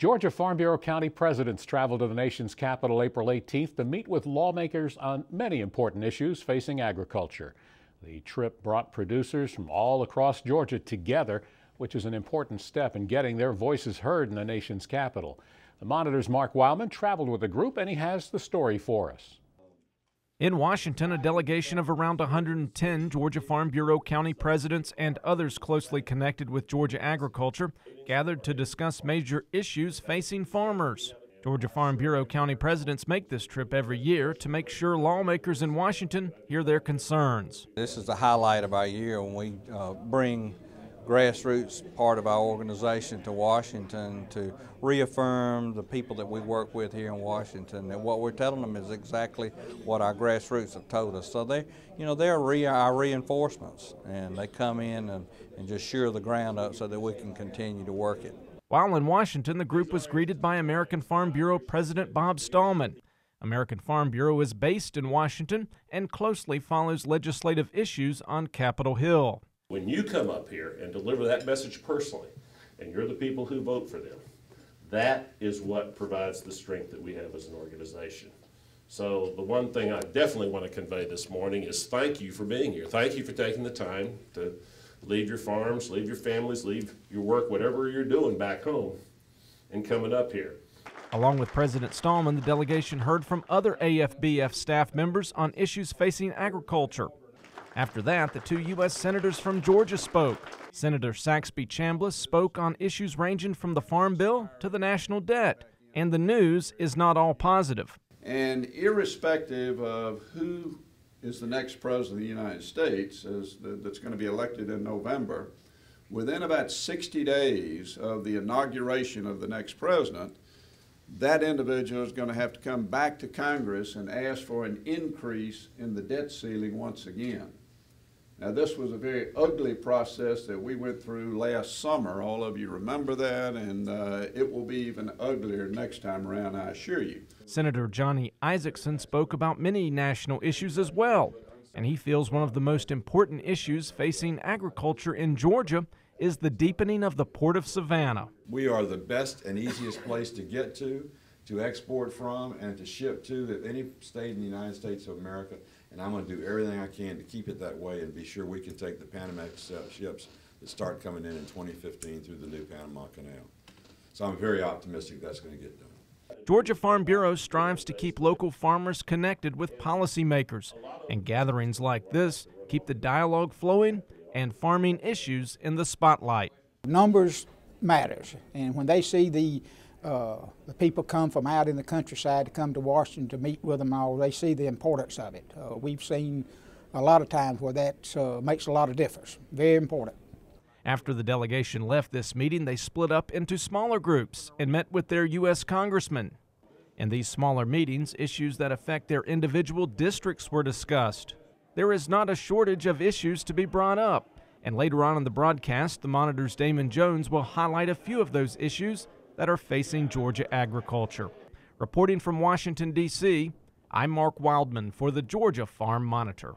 Georgia Farm Bureau County presidents traveled to the nation's capital April 18th to meet with lawmakers on many important issues facing agriculture. The trip brought producers from all across Georgia together, which is an important step in getting their voices heard in the nation's capital. The Monitor's Mark Wildman traveled with the group, and he has the story for us. In Washington, a delegation of around 110 Georgia Farm Bureau County presidents and others closely connected with Georgia agriculture gathered to discuss major issues facing farmers. Georgia Farm Bureau County presidents make this trip every year to make sure lawmakers in Washington hear their concerns. This is the highlight of our year when we bring grassroots part of our organization to Washington to reaffirm the people that we work with here in Washington, and what we're telling them is exactly what our grassroots have told us. So they're our reinforcements, and they come in and just shore the ground up so that we can continue to work it. While in Washington, the group was greeted by American Farm Bureau President Bob STALLMAN. American Farm Bureau is based in Washington and closely follows legislative issues on Capitol Hill. When you come up here and deliver that message personally, and you're the people who vote for them, that is what provides the strength that we have as an organization. So the one thing I definitely want to convey this morning is thank you for being here. Thank you for taking the time to leave your farms, leave your families, leave your work, whatever you're doing back home, and coming up here. Along with President STALLMAN, the delegation heard from other AFBF staff members on issues facing agriculture. After that, the two U.S. senators from Georgia spoke. Senator SAXBY CHAMBLISS spoke on issues ranging from the Farm Bill to the national debt. And the news is not all positive. And irrespective of who is the next president of the United States that's going to be elected in November, within about 60 days of the inauguration of the next president, that individual is going to have to come back to Congress and ask for an increase in the debt ceiling once again. Now, this was a very ugly process that we went through last summer. All of you remember that, and it will be even uglier next time around, I assure you. Senator Johnny Isakson spoke about many national issues as well, and he feels one of the most important issues facing agriculture in Georgia is the deepening of the Port of Savannah. We are the best and easiest place to get to export from, and to ship to of any state in the United States of America. And I'm going to do everything I can to keep it that way and be sure we can take the Panamax ships that start coming in 2015 through the new Panama Canal. So I'm very optimistic that's going to get done. Georgia Farm Bureau strives to keep local farmers connected with policymakers, and gatherings like this keep the dialogue flowing and farming issues in the spotlight. Numbers matters, and when they see the people come from out in the countryside to come to Washington to meet with them all, they see the importance of it. We've seen a lot of times where that makes a lot of difference. Very important. After the delegation left this meeting, they split up into smaller groups and met with their U.S. congressmen. In these smaller meetings, issues that affect their individual districts were discussed. There is not a shortage of issues to be brought up, and later on in the broadcast, the Monitor's Damon Jones will highlight a few of those issues that are facing Georgia agriculture. Reporting from Washington, D.C., I'm Mark Wildman for the Georgia Farm Monitor.